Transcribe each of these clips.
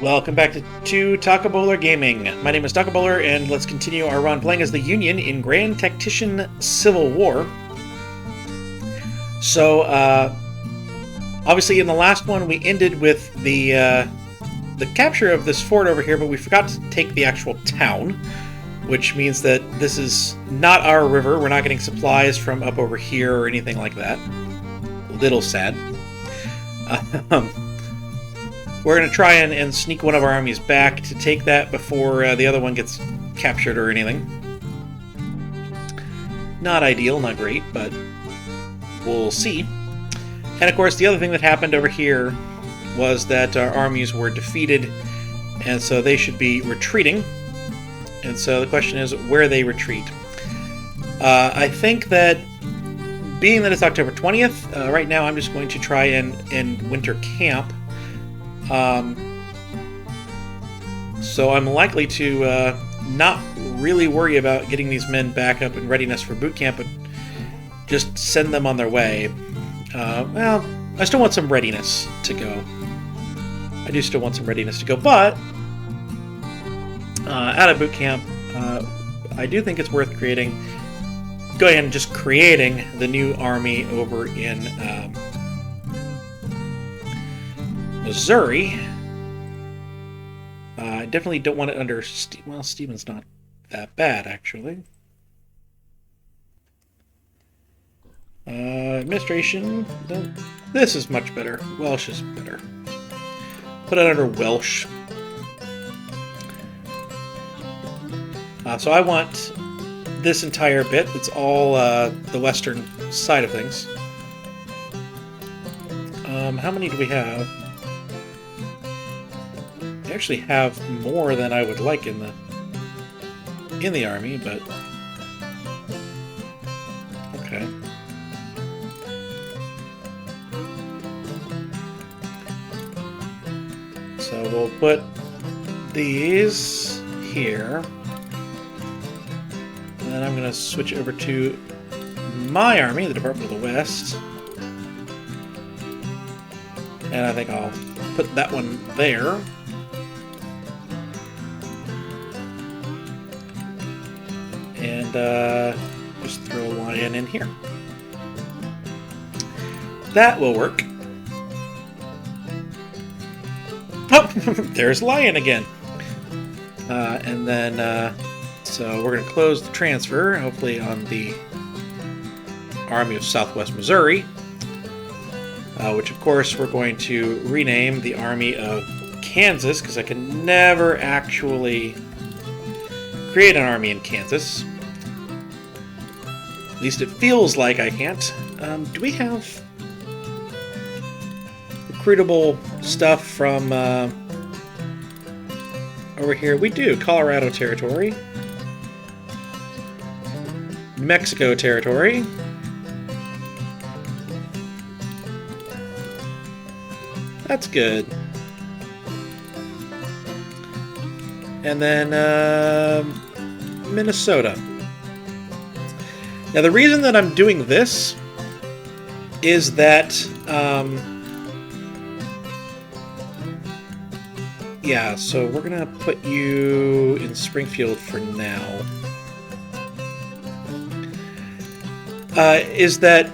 Welcome back to Taco Bowler Gaming. My name is Taco Bowler, and let's continue our run playing as the Union in Grand Tactician Civil War. So, obviously in the last one we ended with the capture of this fort over here, but we forgot to take the actual town, which means that this is not our river. We're not getting supplies from up over here or anything like that. A little sad. We're going to try and sneak one of our armies back to take that before the other one gets captured or anything. Not ideal, not great, but we'll see. And of course, the other thing that happened over here was that our armies were defeated, and so they should be retreating. And so the question is where they retreat. I think that, being that it's October 20th, right now I'm just going to try and winter camp. So I'm likely to not really worry about getting these men back up in readiness for boot camp, but just send them on their way. Well, I still want some readiness to go. I do still want some readiness to go, but out of boot camp, I do think it's worth go ahead and just creating the new army over in Missouri. I definitely don't want it under... well, Stephen's not that bad, actually. Administration... this is much better. Welsh is better. Put it under Welsh. So I want this entire bit. It's all the western side of things. How many do we have? I actually have more than I would like in the army, but okay. So we'll put these here, and then I'm going to switch over to my army, the Department of the West, and I think I'll put that one there. And just throw a lion in here. That will work. Oh, there's lion again. And then, so we're going to close the transfer, hopefully on the Army of Southwest Missouri, which of course we're going to rename the Army of Kansas, because I can never actually create an army in Kansas. At least it feels like I can't. Do we have recruitable stuff from over here? We do. Colorado territory. New Mexico territory. That's good. And then Minnesota. Now, the reason that I'm doing this is that, yeah, so we're going to put you in Springfield for now. Is that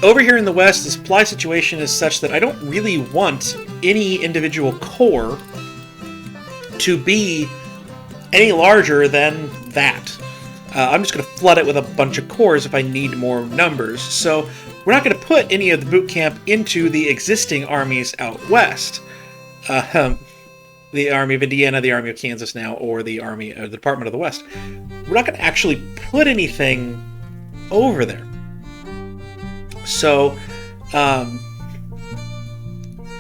over here in the West, the supply situation is such that I don't really want any individual corps to be any larger than that. I'm just going to flood it with a bunch of corps if I need more numbers. So we're not going to put any of the boot camp into the existing armies out west. The Army of Indiana, the Army of Kansas now, or the the Department of the West. We're not going to actually put anything over there. So,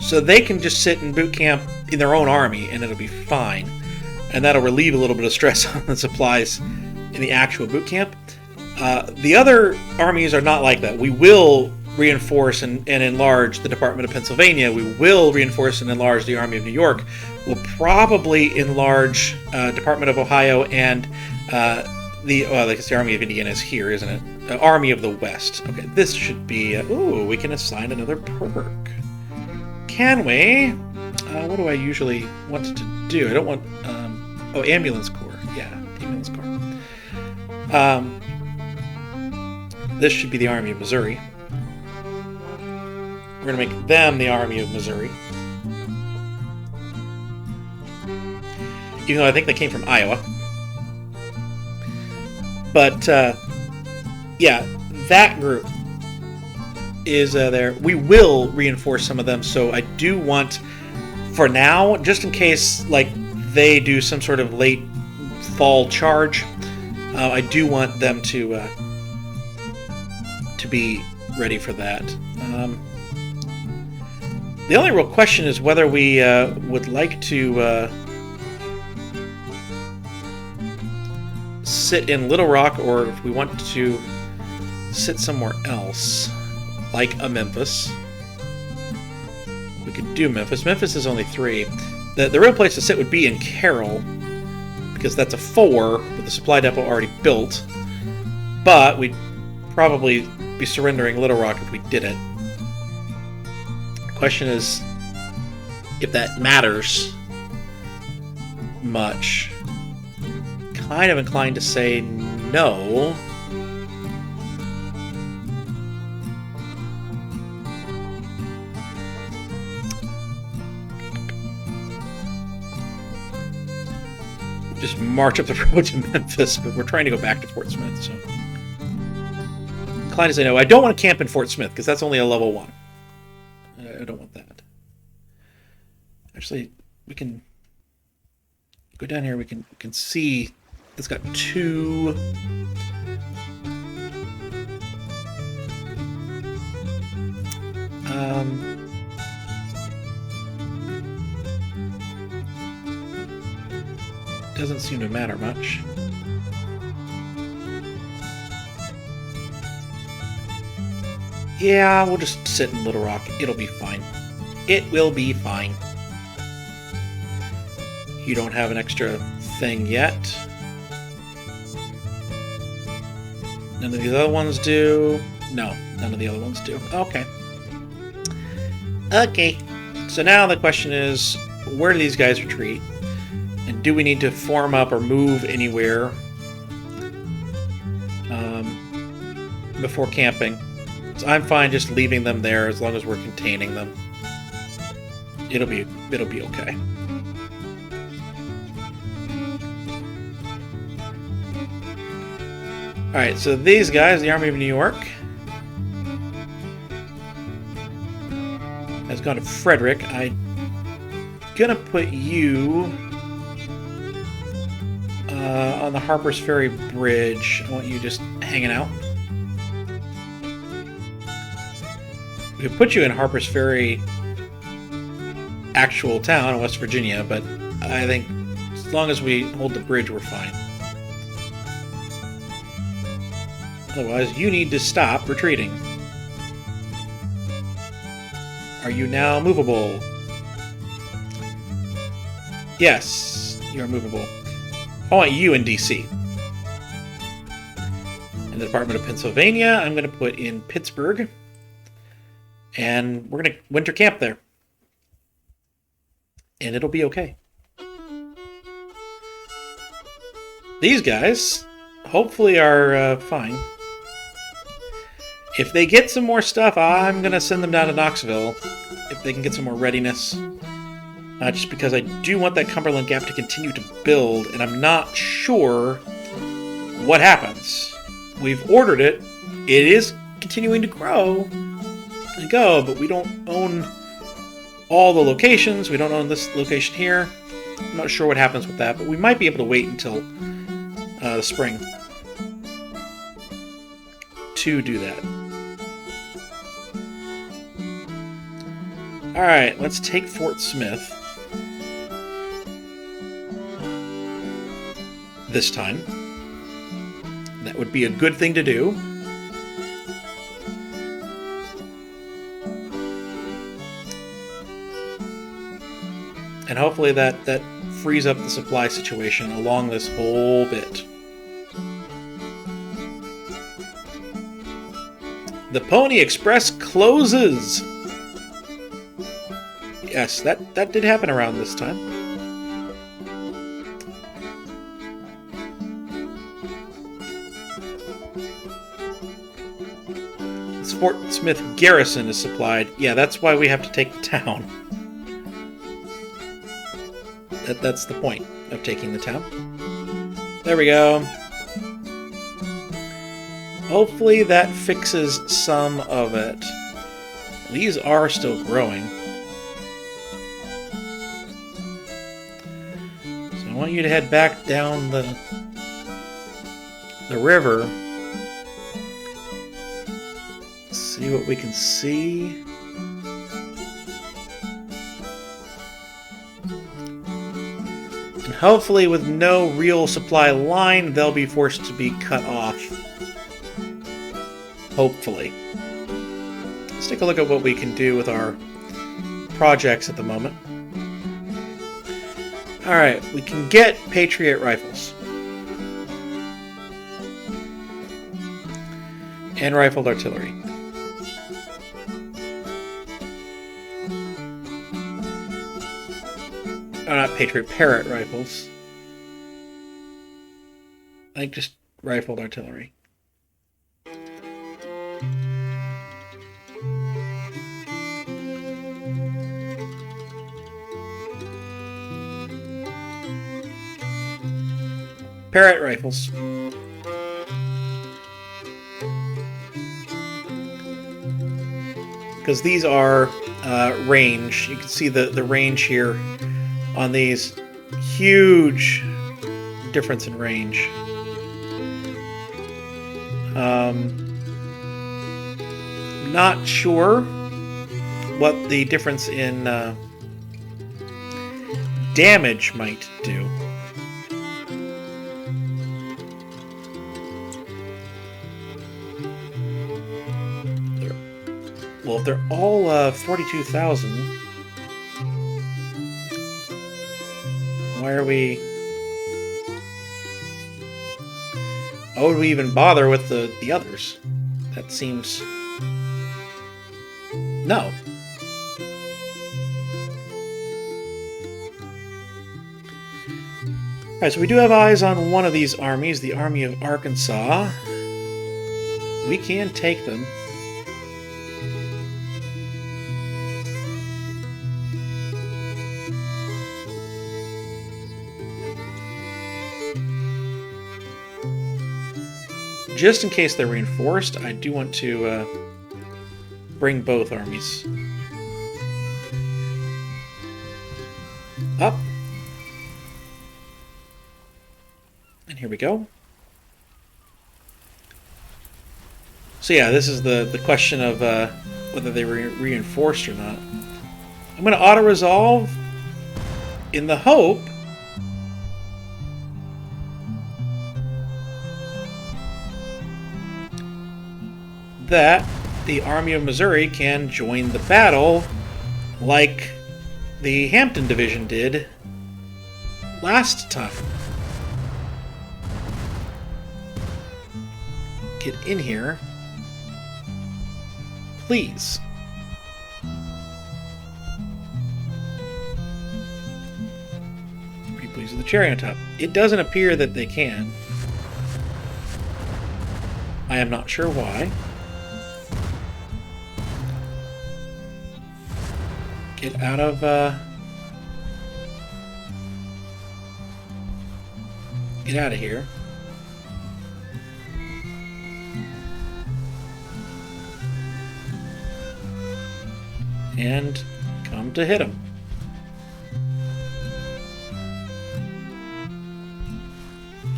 so they can just sit in boot camp in their own army, and it'll be fine. And that'll relieve a little bit of stress on the supplies in the actual boot camp. The other armies are not like that. We will reinforce and enlarge the Department of Pennsylvania. We will reinforce and enlarge the Army of New York. We'll probably enlarge Department of Ohio and I guess the Army of Indiana is here, isn't it? Army of the West. Okay, this should be... ooh, we can assign another perk. Can we? What do I usually want to do? I don't want... oh, ambulance corps. Yeah, ambulance corps. This should be the Army of Missouri. We're going to make them the Army of Missouri. Even though I think they came from Iowa. But, yeah, that group is there. We will reinforce some of them, so I do want, for now, just in case, like, they do some sort of late fall charge, I do want them to be ready for that. The only real question is whether we would like to sit in Little Rock, or if we want to sit somewhere else, like a Memphis. We could do Memphis. Memphis is only 3. The real place to sit would be in Carroll, because that's a 4 with the supply depot already built. But we'd probably be surrendering Little Rock if we did it. The question is if that matters much. Kind of inclined to say no. Just march up the road to Memphis, but we're trying to go back to Fort Smith, so... Inclined to say no. I don't want to camp in Fort Smith, because that's only a level 1. I don't want that. Actually, we can go down here, we can see it's got 2... doesn't seem to matter much. Yeah, we'll just sit in Little Rock. It'll be fine. It will be fine. You don't have an extra thing yet. None of the other ones do. No, none of the other ones do. Okay. Okay. So now the question is, where do these guys retreat? And do we need to form up or move anywhere before camping? So I'm fine just leaving them there as long as we're containing them. It'll be okay. Alright, so these guys, the Army of New York, has gone to Frederick. I'm gonna put you on the Harper's Ferry Bridge. I want you just hanging out. We could put you in Harper's Ferry actual town in West Virginia, but I think as long as we hold the bridge, we're fine. Otherwise, you need to stop retreating. Are you now movable? Yes, you're movable. I want you in D.C. In the Department of Pennsylvania, I'm going to put in Pittsburgh. And we're going to winter camp there. And it'll be okay. These guys, hopefully, are fine. If they get some more stuff, I'm going to send them down to Knoxville. If they can get some more readiness. Just because I do want that Cumberland Gap to continue to build, and I'm not sure what happens. We've ordered it. It is continuing to grow and go, but we don't own all the locations. We don't own this location here. I'm not sure what happens with that, but we might be able to wait until the spring to do that. Alright, let's take Fort Smith. This time. That would be a good thing to do. And hopefully that frees up the supply situation along this whole bit. The Pony Express closes! Yes, that did happen around this time. This Fort Smith garrison is supplied. Yeah, that's why we have to take the town. That's the point of taking the town. There we go. Hopefully that fixes some of it. These are still growing. So I want you to head back down the river. See what we can see. And hopefully with no real supply line, they'll be forced to be cut off. Hopefully. Let's take a look at what we can do with our projects at the moment. Alright, we can get Patriot rifles. And rifled artillery. Oh, not Patriot, Parrot rifles. I think just rifled artillery. Parrot rifles. Because these are range. You can see the range here on these. Huge difference in range. Not sure what the difference in damage might do. Well, if they're all 42,000, why are we... Why would we even bother with the others? That seems... No. Alright, so we do have eyes on one of these armies, the Army of Arkansas. We can take them. Just in case they're reinforced, I do want to bring both armies up. And here we go. So yeah, this is the question of whether they were reinforced or not. I'm going to auto-resolve in the hope that the Army of Missouri can join the battle like the Hampton Division did last time. Get in here, please. Pretty pleased with the cherry on top. It doesn't appear that they can. I am not sure why. Get out of, get out of here. And come to hit him.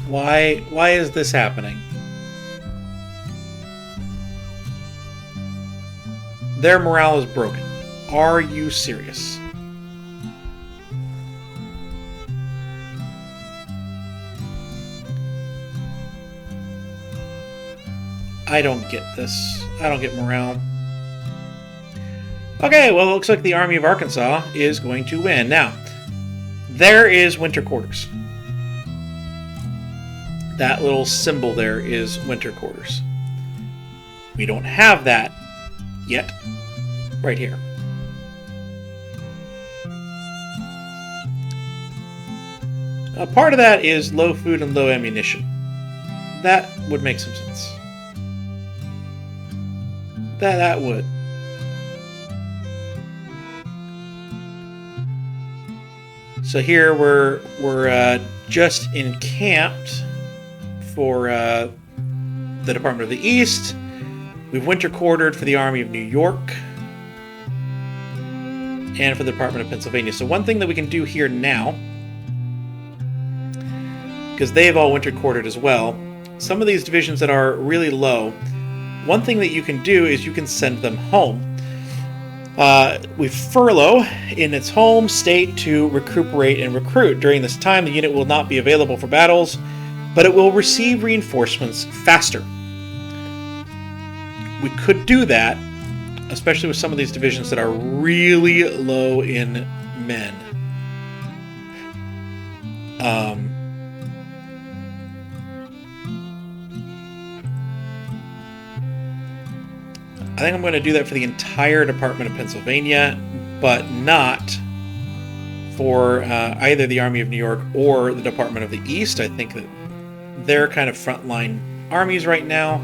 Why is this happening? Their morale is broken. Are you serious? I don't get this. I don't get morale. Okay, well, it looks like the Army of Arkansas is going to win. Now, there is winter quarters. That little symbol there is winter quarters. We don't have that yet. Right here. Part of that is low food and low ammunition. That would make some sense. That would. So here we're just encamped for the Department of the East. We've winter quartered for the Army of New York and for the Department of Pennsylvania. So one thing that we can do here now, because they've all winter quartered as well, some of these divisions that are really low, one thing that you can do is you can send them home. We furlough in its home state to recuperate and recruit. During this time, the unit will not be available for battles, but it will receive reinforcements faster. We could do that, especially with some of these divisions that are really low in men. I think I'm going to do that for the entire Department of Pennsylvania, but not for either the Army of New York or the Department of the East. I think that they're kind of frontline armies right now,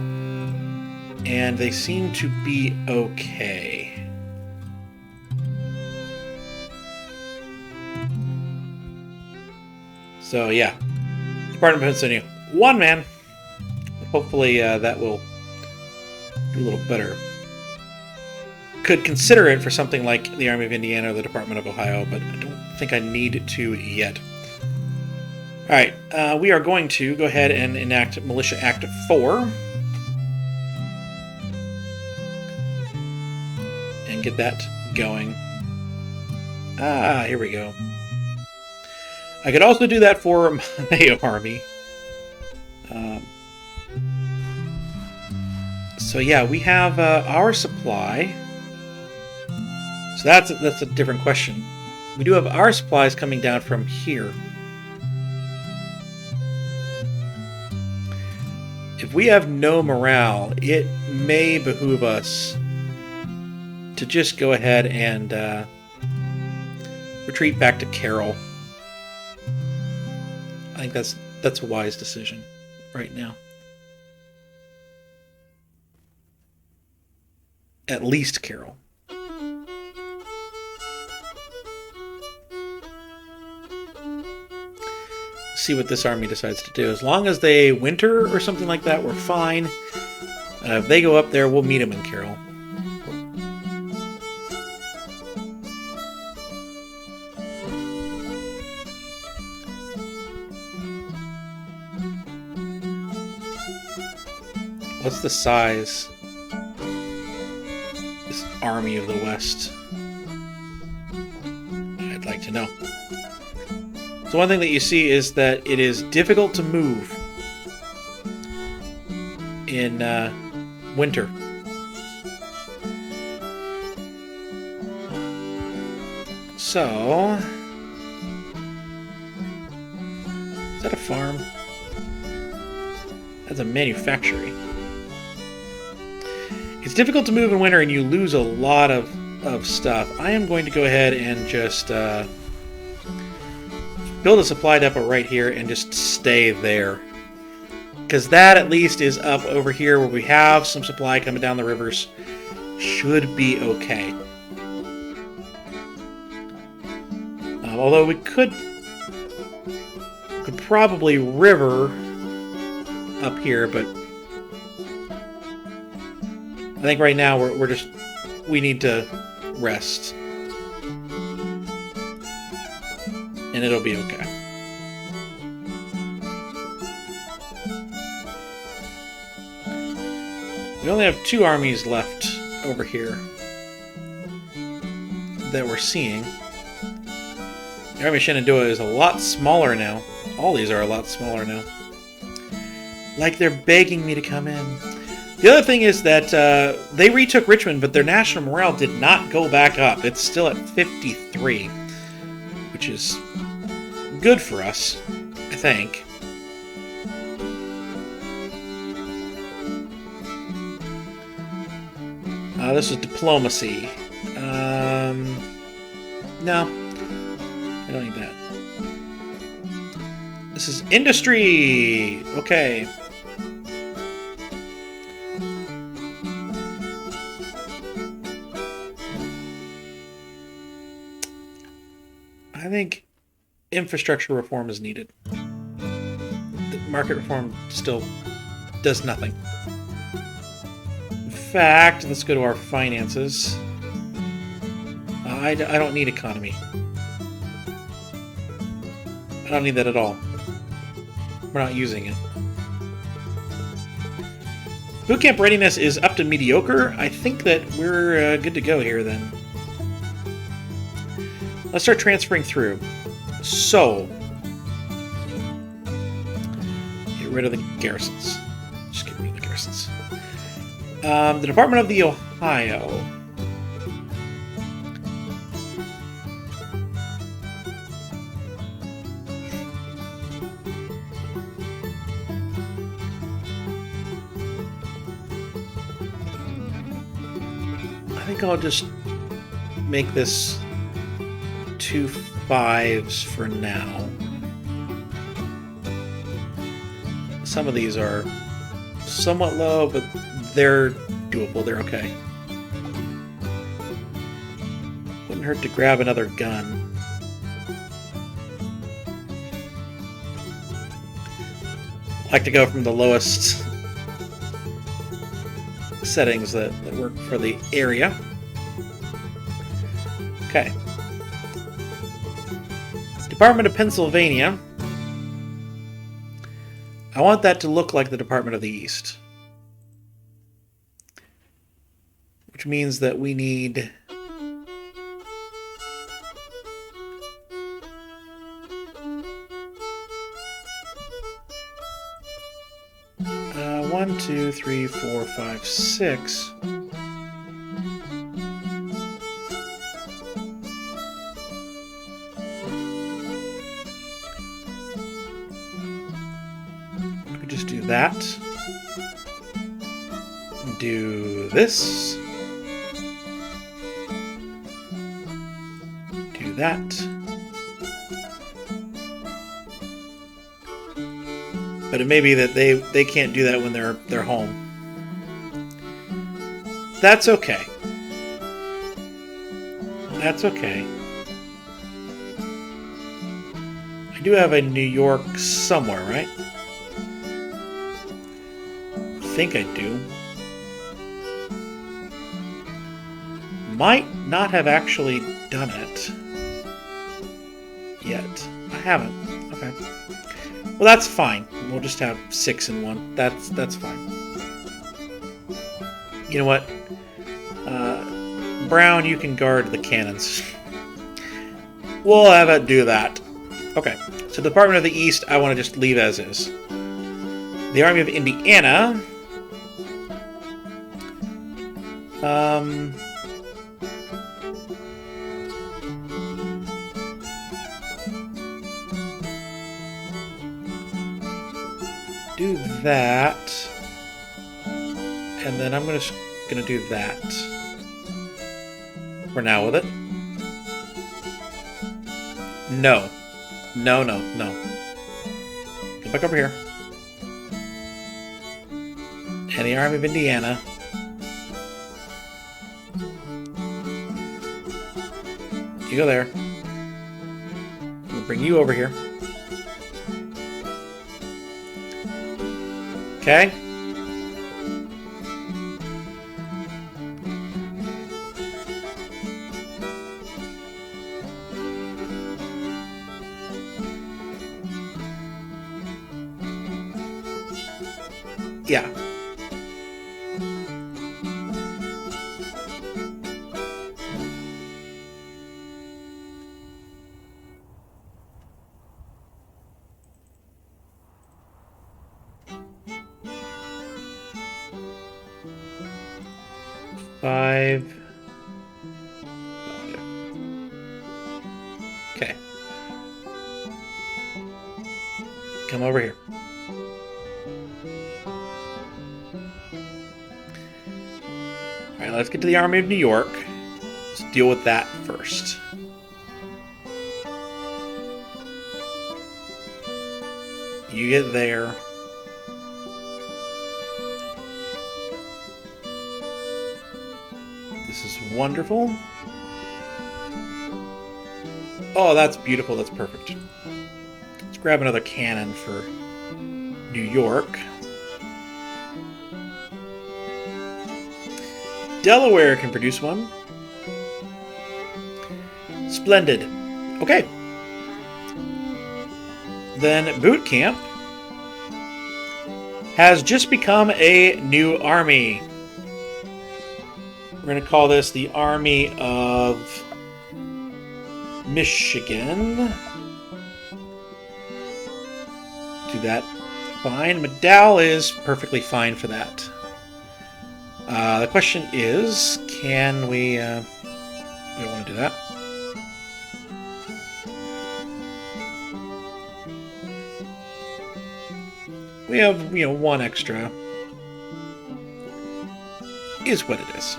and they seem to be okay. So yeah, Department of Pennsylvania, one man. Hopefully that will do a little better. Could consider it for something like the Army of Indiana or the Department of Ohio, but I don't think I need to yet. Alright, we are going to go ahead and enact Militia Act 4. And get that going. Here we go. I could also do that for my army. So yeah, we have our supply. So that's a different question. We do have our supplies coming down from here. If we have no morale, it may behoove us to just go ahead and retreat back to Carroll. I think that's a wise decision right now. At least Carroll. See what this army decides to do. As long as they winter or something like that, we're fine. If they go up there, we'll meet them in Carroll. What's the size? This army of the West. I'd like to know. So one thing that you see is that it is difficult to move in winter. So, is that a farm? That's a manufactory. It's difficult to move in winter and you lose a lot of stuff. I am going to go ahead and just build a supply depot right here and just stay there. Because that at least is up over here where we have some supply coming down the rivers. Should be okay. Although we could probably river up here, but I think right now we need to rest. And it'll be okay. We only have 2 armies left over here that we're seeing. The Army of Shenandoah is a lot smaller now. All these are a lot smaller now. Like they're begging me to come in. The other thing is that they retook Richmond, but their national morale did not go back up. It's still at 53, which is good for us, I think. This is diplomacy. No, I don't need that. This is industry! Okay. I think infrastructure reform is needed. The market reform still does nothing. In fact, let's go to our finances. I don't need economy. I don't need that at all. We're not using it. Bootcamp readiness is up to mediocre. I think that we're good to go here then. Let's start transferring through. So, get rid of the garrisons. Just get rid of the garrisons. The Department of the Ohio. I think I'll just make this 2 5s for now. Some of these are somewhat low, but they're doable. They're okay. Wouldn't hurt to grab another gun. I like to go from the lowest settings that work for the area. Okay. Department of Pennsylvania. I want that to look like the Department of the East. Which means that we need... one, two, three, four, five, six. We just do that. Do this. Do that. But it may be that they can't do that when they're home. That's okay. That's okay. I do have a New York somewhere, right? I think I do. Might not have actually done it yet. I haven't. Okay. Well, that's fine. We'll just have 6 in 1. That's fine. You know what? Brown, you can guard the cannons. We'll have it do that. Okay. So the Department of the East, I want to just leave as is. The Army of Indiana. Do that, and then I'm gonna do that for now with it. No. Get back over here. And the Army of Indiana. You go there. We'll bring you over here. Okay. Yeah. Five. Okay. Come over here. Alright, let's get to the Army of New York. Let's deal with that first. You get there. This is wonderful. Oh, that's beautiful. That's perfect. Let's grab another cannon for New York. Delaware can produce one. Splendid. Okay. Then Boot Camp has just become a new army. We're going to call this the Army of Michigan. Do that. Fine. McDowell is perfectly fine for that. The question is, can we... we don't want to do that. We have, one extra. Is what it is.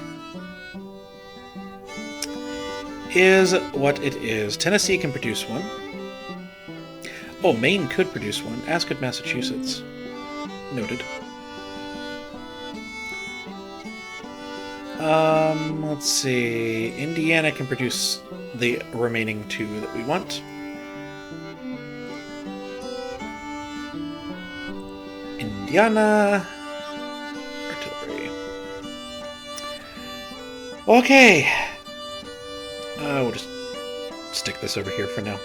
Is what it is. Tennessee can produce one. Oh, Maine could produce one, as could Massachusetts. Noted. Let's see. Indiana can produce the remaining two that we want. Indiana. Artillery. Okay. We'll just stick this over here for now.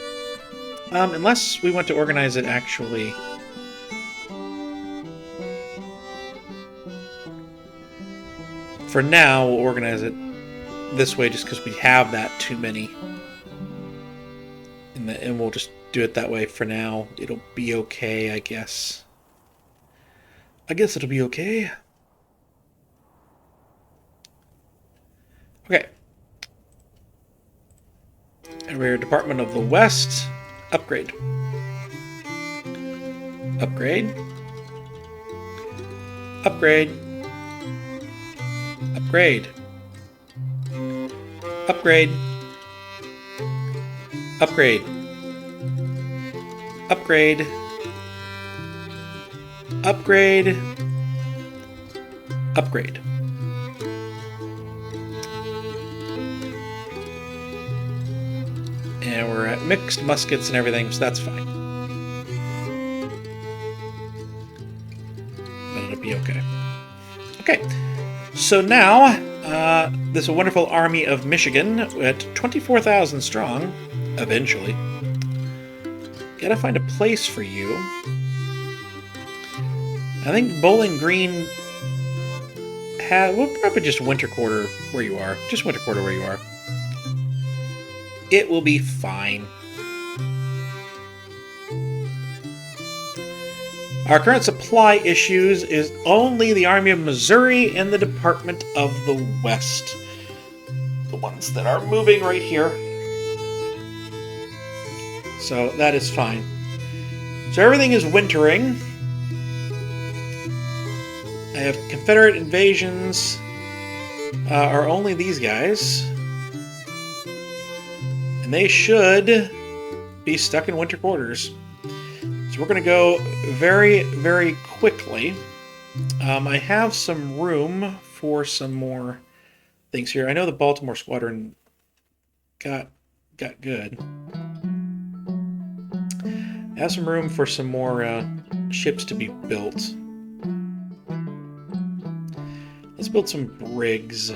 Unless we want to organize it actually... For now, we'll organize it this way just because we have that too many. And we'll just do it that way for now. It'll be okay, I guess. I guess it'll be okay. Okay. And we're Department of the West. Upgrade. Upgrade. Upgrade. Upgrade. Upgrade. Upgrade. Upgrade. Upgrade. Upgrade. And we're at mixed muskets and everything, so that's fine. But it'll be okay. Okay. So now, this wonderful army of Michigan at 24,000 strong, eventually. Gotta find a place for you. I think Bowling Green we'll probably just winter quarter where you are. Just winter quarter where you are. It will be fine. Our current supply issues is only the Army of Missouri and the Department of the West. The ones that are moving right here. So that is fine. So everything is wintering. I have Confederate invasions are only these guys. And they should be stuck in winter quarters. So we're going to go very, very quickly. I have some room for some more things here. I know the Baltimore Squadron got good. I have some room for some more ships to be built. Let's build some brigs.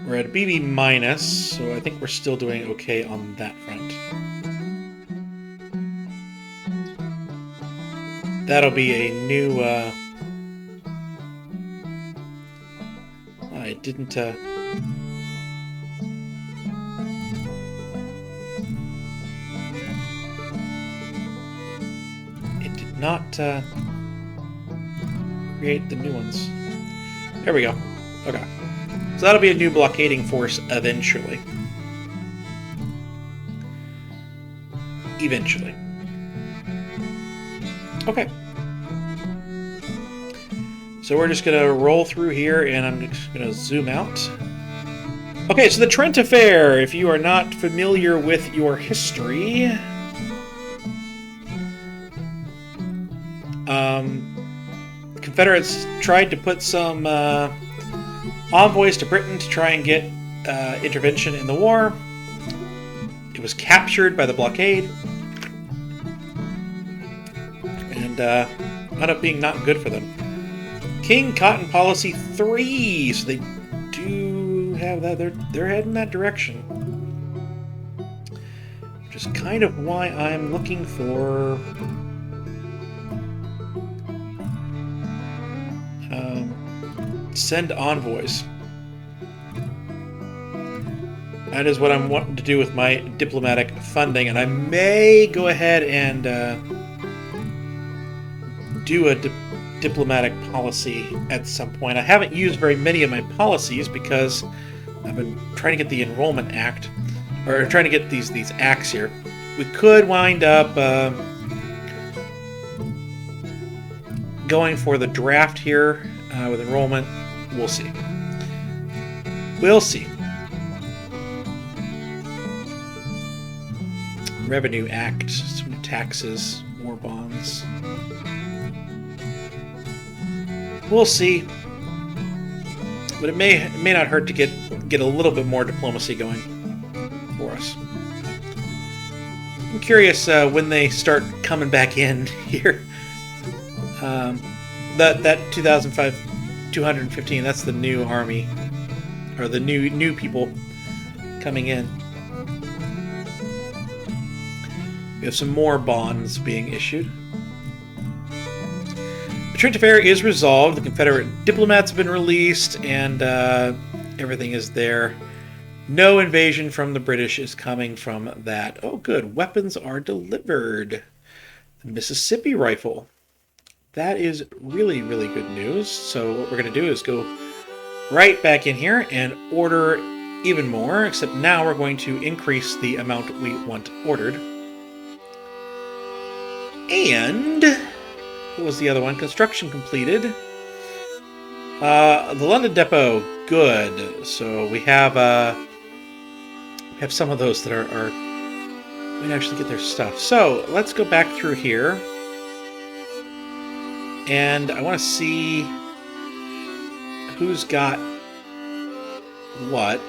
We're at a BB minus, so I think we're still doing okay on that front. That'll be a new, I didn't, it did not, create the new ones. There we go. Okay. So that'll be a new blockading force eventually. Eventually. Okay. So we're just going to roll through here, and I'm just going to zoom out. Okay, so the Trent Affair, if you are not familiar with your history, Confederates tried to put some envoys to Britain to try and get intervention in the war. It was captured by the blockade, and ended up being not good for them. King Cotton Policy 3, so they do have that. They're heading that direction, which is kind of why I'm looking for send envoys. That is what I'm wanting to do with my diplomatic funding, and I may go ahead and do a diplomatic policy at some point. I haven't used very many of my policies because I've been trying to get the Enrollment Act, or trying to get these acts here. We could wind up going for the draft here with enrollment. We'll see. We'll see. Revenue Act, some taxes, war bonds. We'll see. But it may not hurt to get a little bit more diplomacy going for us. I'm curious when they start coming back in here. That 2005 215, that's the new army, or the new people coming in. We have some more bonds being issued. The Trent Affair is resolved. The Confederate diplomats have been released, and everything is there. No invasion from the British is coming from that. Oh, good. Weapons are delivered. The Mississippi rifle. That is really, really good news. So what we're going to do is go right back in here and order even more, except now we're going to increase the amount we want ordered. And what was the other one? Construction completed. The London Depot, good. So we have some of those that are we can actually get their stuff. So let's go back through here. And I want to see who's got what.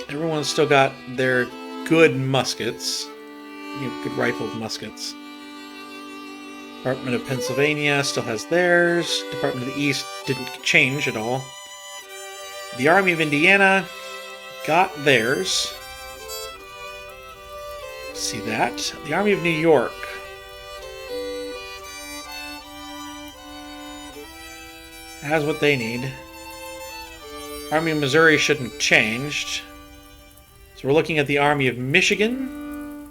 Everyone's still got their good muskets. Good rifled muskets. Department of Pennsylvania still has theirs. Department of the East didn't change at all. The Army of Indiana got theirs. See that? The Army of New York has what they need. Army of Missouri shouldn't have changed. So we're looking at the Army of Michigan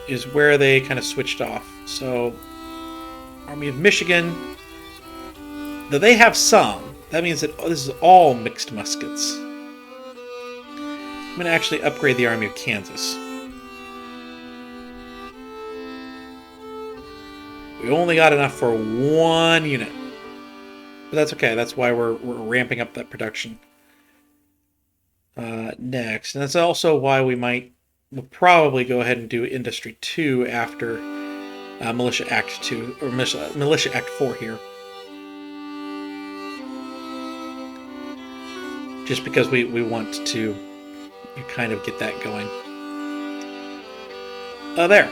is where they kind of switched off. So Army of Michigan, though they have some, that means that this is all mixed muskets. I'm going to actually upgrade the Army of Kansas. We only got enough for one unit. But that's okay. That's why we're ramping up that production. Next. And that's also why we'll probably go ahead and do Industry 2 after Militia Act 2, or Militia Act 4 here. Just because we want to kind of get that going. There.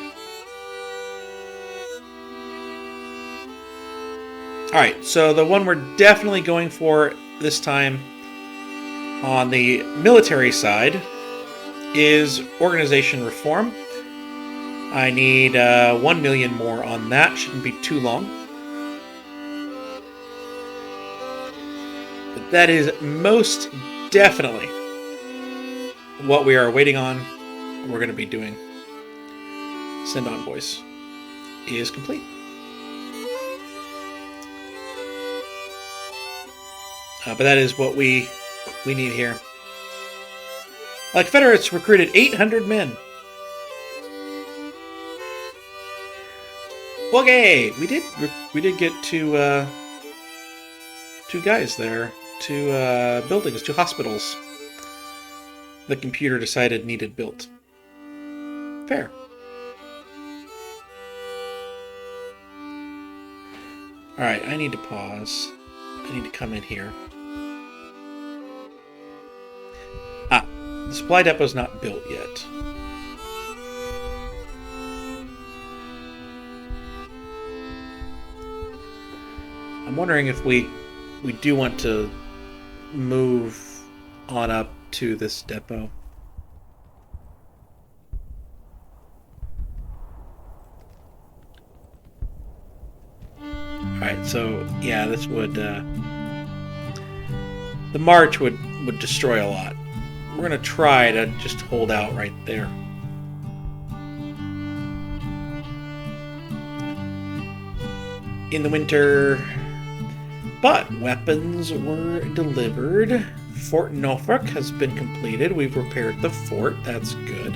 Alright, so the one we're definitely going for this time on the military side is organization reform. I need 1 million more on that. Shouldn't be too long. But that is most definitely what we are waiting on. We're going to be doing. Send envoys is complete. But that is what we need here. Confederates recruited 800 men. Okay, we did get two guys there, two buildings, two hospitals. The computer decided needed built. Fair. Alright, I need to pause. I need to come in here. Ah, the supply depot's not built yet. I'm wondering if we do want to move on up to this depot. Alright, so yeah, this would the march would destroy a lot. We're gonna try to just hold out right there. In the winter. But weapons were delivered. Fort Norfolk has been completed. We've repaired the fort. That's good.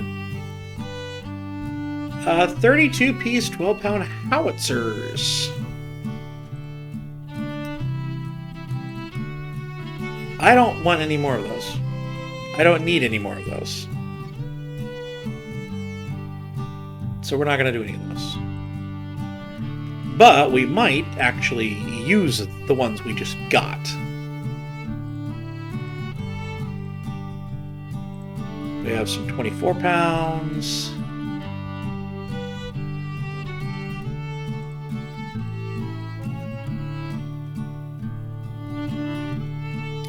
32-piece 12-pound howitzers. I don't want any more of those. I don't need any more of those. So we're not going to do any of those. But we might actually use the ones we just got. We have some 24 pounds.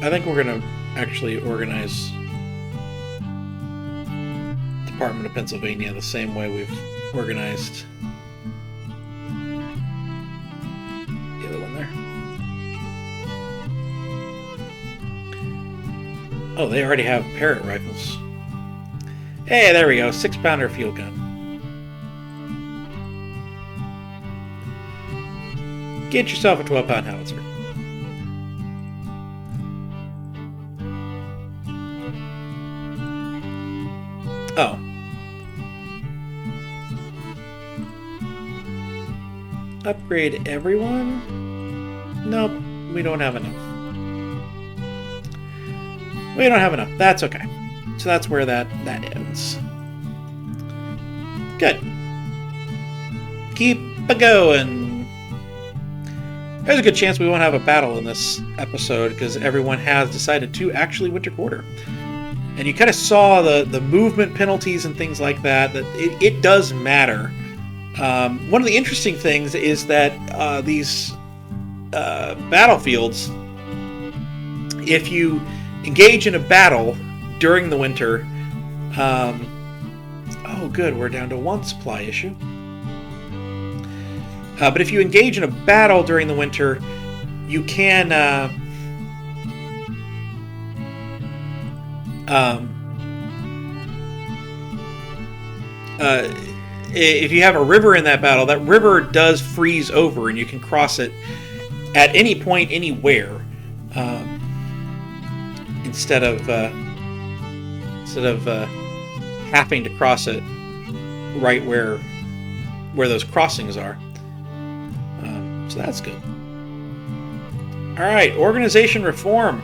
I think we're going to actually organize the Department of Pennsylvania the same way we've organized the other one there. Oh, they already have Parrott rifles. Hey, there we go. 6-pounder field gun. Get yourself a 12-pound howitzer. Oh. Upgrade everyone? Nope, we don't have enough. We don't have enough. That's okay. So that's where that ends. Good. Keep a-going. There's a good chance we won't have a battle in this episode because everyone has decided to actually winter quarter. And you kind of saw the movement penalties and things like that, that it does matter. One of the interesting things is that these battlefields, if you engage in a battle during the winter, oh good, we're down to one supply issue. But if you engage in a battle during the winter, you can if you have a river in that battle, that river does freeze over and you can cross it at any point, anywhere, instead of having to cross it right where those crossings are. So that's good. All right, organization reform.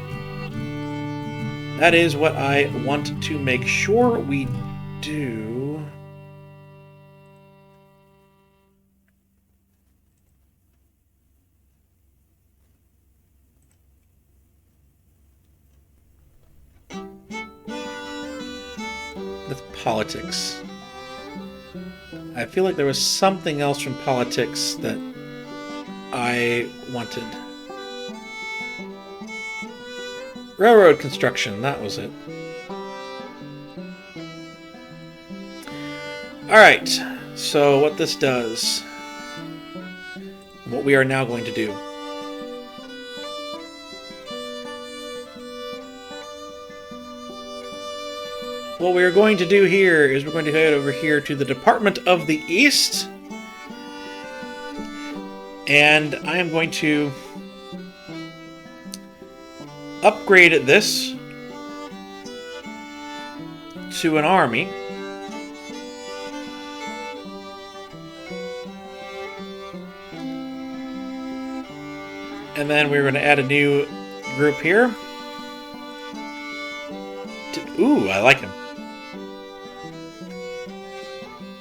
That is what I want to make sure we do. With politics. I feel like there was something else from politics that I wanted. Railroad construction, that was it. Alright, so what this does, what we are now going to do. What we are going to do here is we're going to head over here to the Department of the East. And I am going to upgrade this to an army. And then we're going to add a new group here. Ooh, I like him.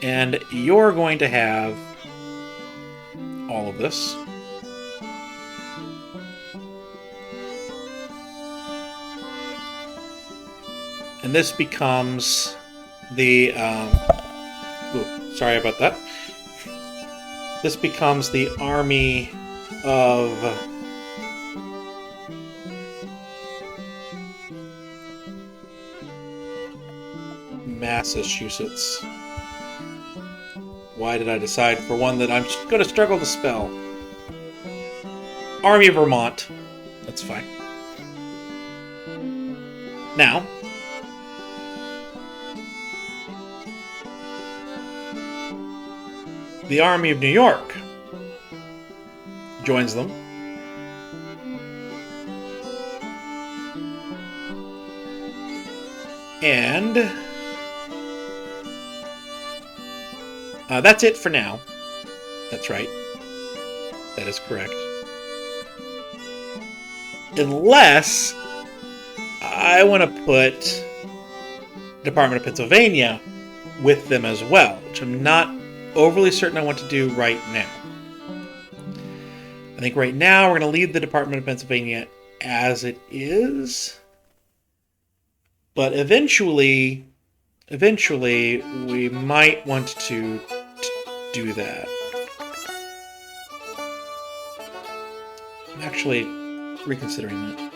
And you're going to have all of this. And this becomes the... ooh, sorry about that. This becomes the army of... Massachusetts. Why did I decide for one that I'm going to struggle to spell? Army of Vermont. That's fine. Now, the Army of New York joins them. And that's it for now. That's right. That is correct. Unless I want to put Department of Pennsylvania with them as well, which I'm not overly certain I want to do right now. I think right now we're going to leave the Department of Pennsylvania as it is. But eventually we might want to do that. I'm actually reconsidering that.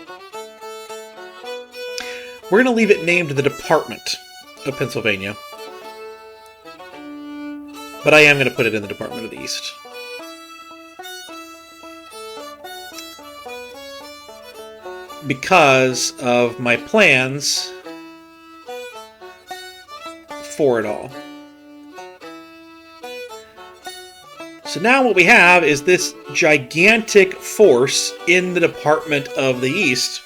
We're going to leave it named the Department of Pennsylvania. But I am going to put it in the Department of the East. Because of my plans for it all. So now what we have is this gigantic force in the Department of the East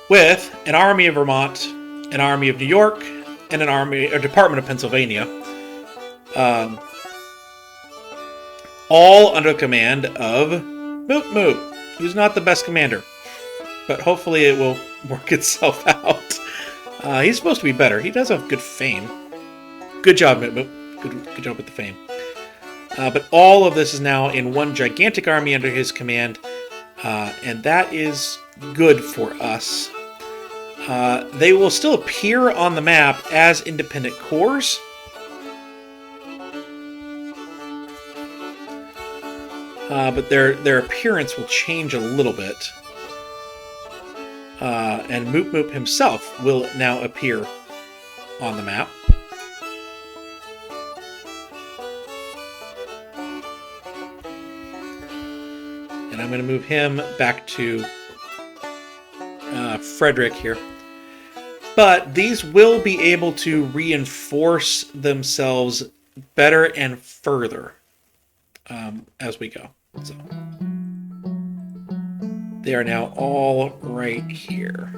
with an Army of Vermont, an Army of New York, and an Army or Department of Pennsylvania. All under command of Moot Moot, who's not the best commander. But hopefully it will work itself out. He's supposed to be better. He does have good fame. Good job, Moot Moot. Good job with the fame. But all of this is now in one gigantic army under his command. And that is good for us. They will still appear on the map as independent corps. But their appearance will change a little bit. And Moot Moot himself will now appear on the map. And I'm going to move him back to Frederick here. But these will be able to reinforce themselves better and further as we go. So they are now all right here.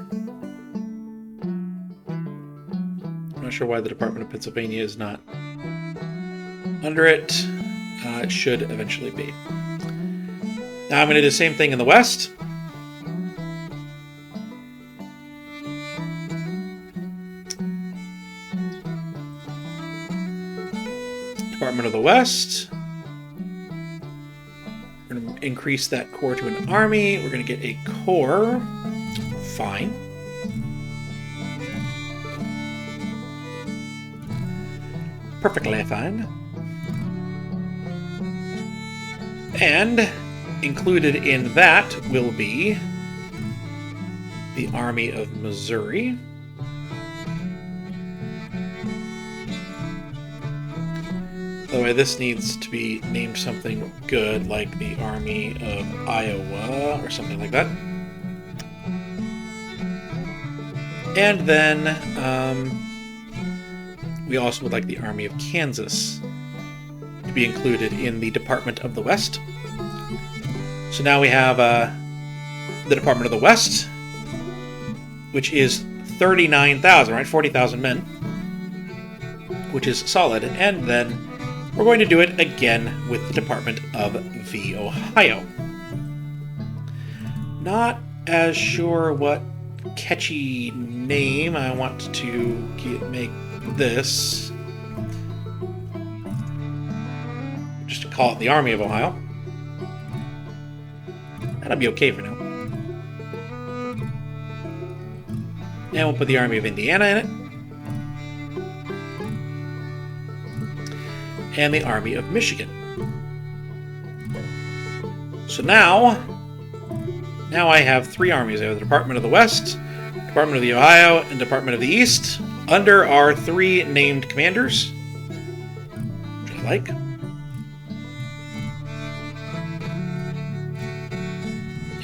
I'm not sure why the Department of Pennsylvania is not under it. It should eventually be. Now I'm going to do the same thing in the West. Department of the West. We're going to increase that corps to an army. We're going to get a corps. Fine. Perfectly fine. And included in that will be the Army of Missouri. By the way, this needs to be named something good, like the Army of Iowa or something like that. And then we also would like the Army of Kansas to be included in the Department of the West. So now we have the Department of the West, which is 39,000, right? 40,000 men, which is solid. And then we're going to do it again with the Department of the Ohio. not as sure what catchy name I want to make this. Just to call it the Army of Ohio. That'll be okay for now. And we'll put the Army of Indiana in it. And the Army of Michigan. So now I have 3 armies. I have the Department of the West, Department of the Ohio, and Department of the East under our 3 named commanders, which I like.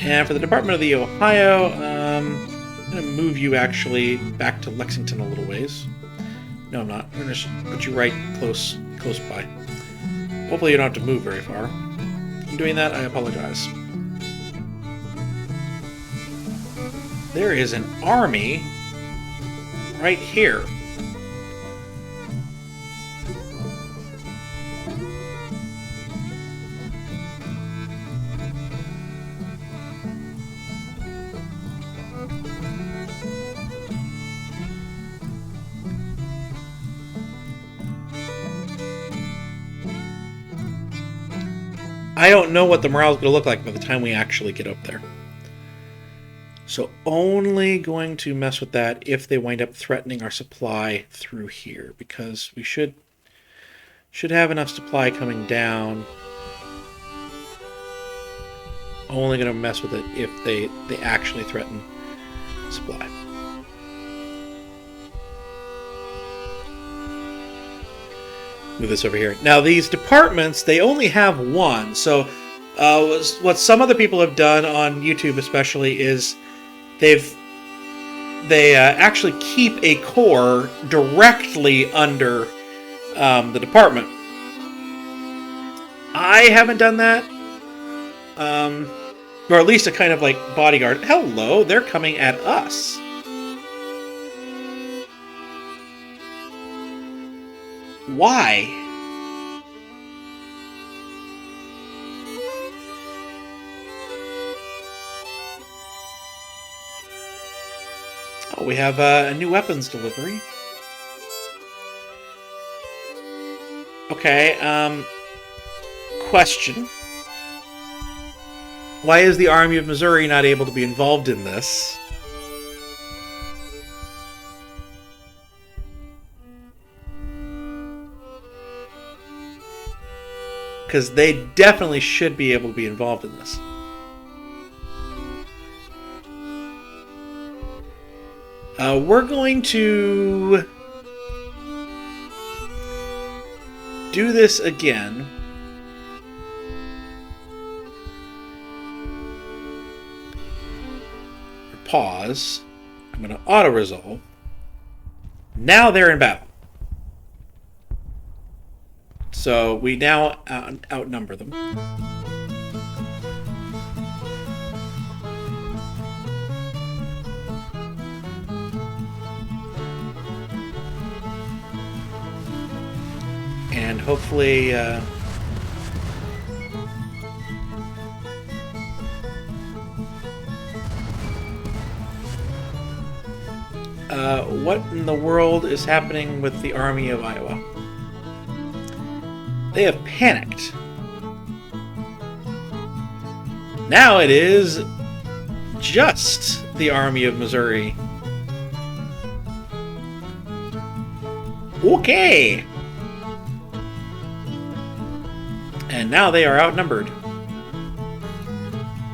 And for the Department of the Ohio, I'm going to move you actually back to Lexington a little ways. No, I'm not. I'm going to put you right close by. Hopefully you don't have to move very far. In doing that, I apologize. There is an army right here. I don't know what the morale is going to look like by the time we actually get up there. So only going to mess with that if they wind up threatening our supply through here, because we should have enough supply coming down. Only going to mess with it if they actually threaten supply. Move this over here. Now these departments, they only have 1. So what some other people have done on YouTube especially is they actually keep a corps directly under the department. I haven't done that. Or at least a kind of like bodyguard. Hello, they're coming at us. Why? Oh, we have a new weapons delivery. Okay, question. Why is the Army of Missouri not able to be involved in this? Because they definitely should be able to be involved in this. We're going to do this again. Pause. I'm going to auto-resolve. Now they're in battle. So we now outnumber them. And hopefully what in the world is happening with the Army of Iowa? They have panicked. Now it is just the Army of Missouri. Okay. And now they are outnumbered.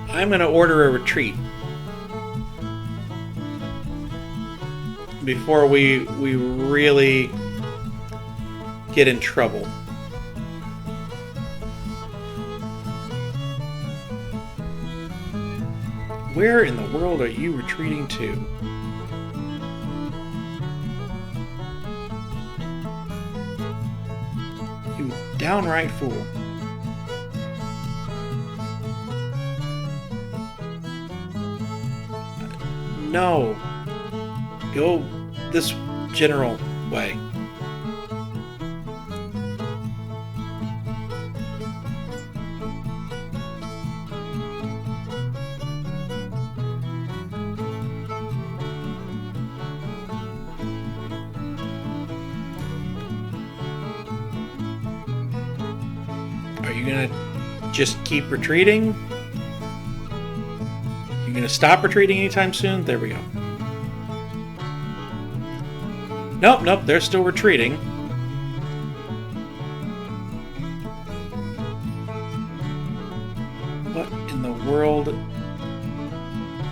I'm going to order a retreat. Before we really get in trouble. Where in the world are you retreating to? You downright fool. No. Go this general way. you gonna just keep retreating? You gonna stop retreating anytime soon? There we go. Nope, nope, they're still retreating. What in the world?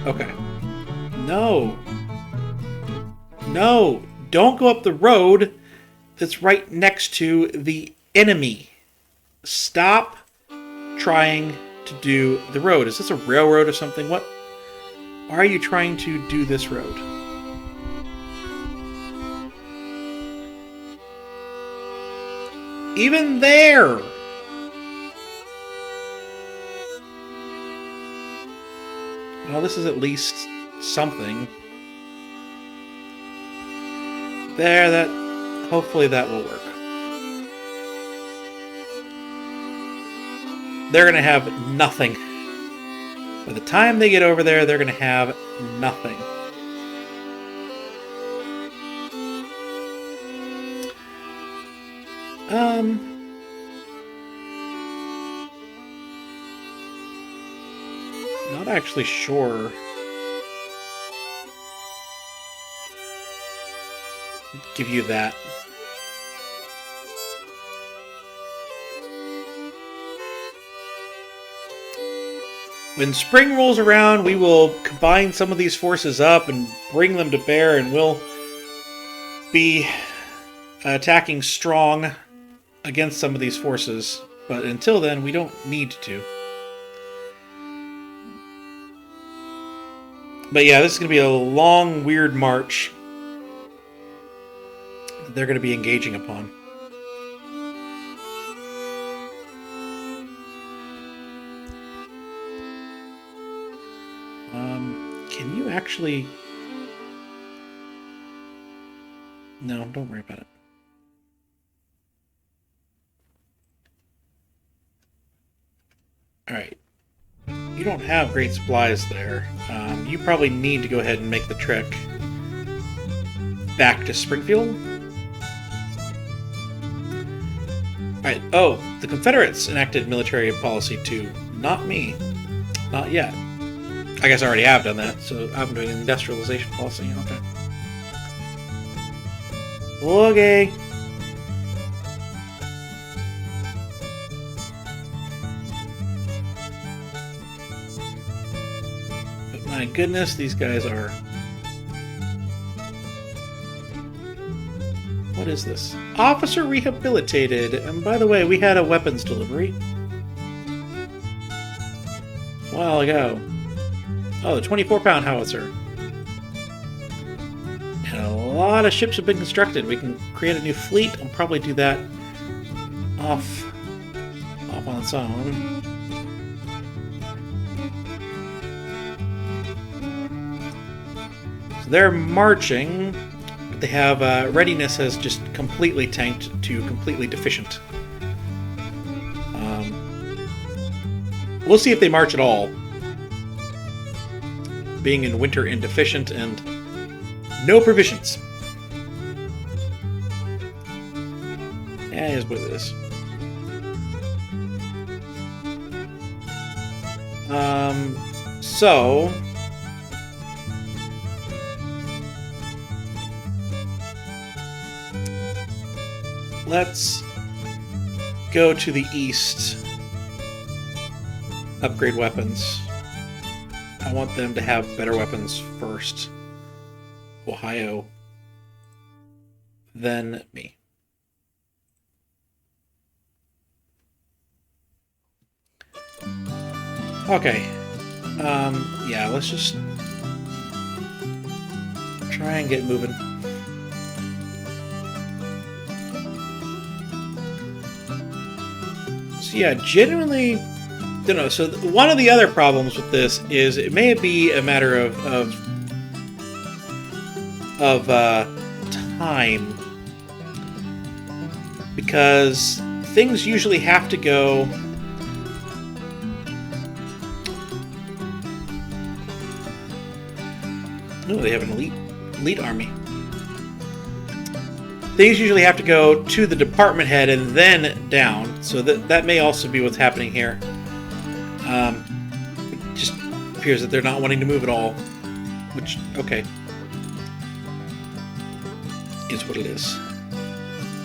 Okay. No. No, don't go up the road that's right next to the enemy. Stop trying to do the road. Is this a railroad or something? What? Why are you trying to do this road? Even there! Well, this is at least something. There, that... Hopefully that will work. They're going to have nothing. By the time they get over there, they're going to have nothing. Not actually sure. Give you that. When spring rolls around, we will combine some of these forces up and bring them to bear, and we'll be attacking strong against some of these forces. But until then, we don't need to. But yeah, this is going to be a long, weird march that they're going to be engaging upon. Can you actually... No, don't worry about it. Alright. You don't have great supplies there. You probably need to go ahead and make the trek back to Springfield. Alright, oh, the Confederates enacted military policy too. Not me. Not yet. I guess I already have done that, so I'm doing an industrialization policy. Okay. Okay. But my goodness, these guys are... What is this? Officer rehabilitated. And by the way, we had a weapons delivery a while ago. Oh, the 24-pound howitzer. And a lot of ships have been constructed. We can create a new fleet. I'll probably do that off on its own. So they're marching, but they have readiness has just completely tanked to completely deficient. We'll see if they march at all. Being in winter and deficient and no provisions. Yeah, it is what it is. So... let's go to the east. Upgrade weapons. I want them to have better weapons first. Ohio. Then me. Okay. Yeah, let's just try and get moving. So yeah, genuinely don't know. So one of the other problems with this is it may be a matter of time, because things usually have to go. No, they have an elite army. things usually have to go to the department head and then down. So that may also be what's happening here. It just appears that they're not wanting to move at all. Which, okay. Is what it is.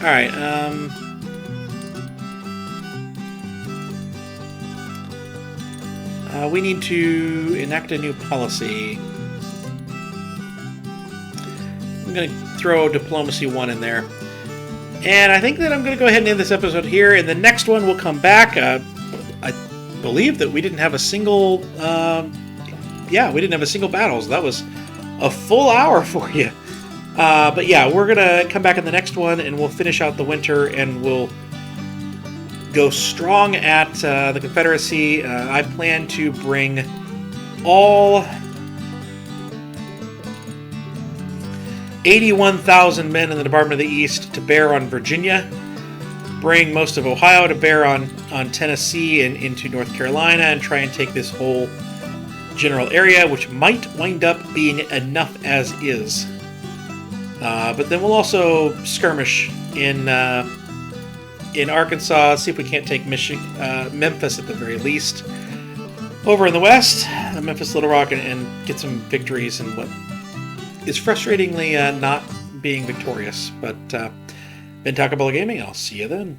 Alright, we need to enact a new policy. I'm going to throw Diplomacy 1 in there. And I think that I'm going to go ahead and end this episode here. In the next one, we'll come back. I believe that we didn't have a single... yeah, we didn't have a single battle. So that was a full hour for you. But yeah, we're going to come back in the next one, and we'll finish out the winter, and we'll go strong at the Confederacy. I plan to bring all 81,000 men in the Department of the East to bear on Virginia, bring most of Ohio to bear on Tennessee and into North Carolina, and try and take this whole general area, which might wind up being enough as is. But then we'll also skirmish in Arkansas, see if we can't take Memphis at the very least. Over in the west, Memphis, Little Rock, and get some victories in what is frustratingly not being victorious. But been Taco Bell Gaming. I'll see you then.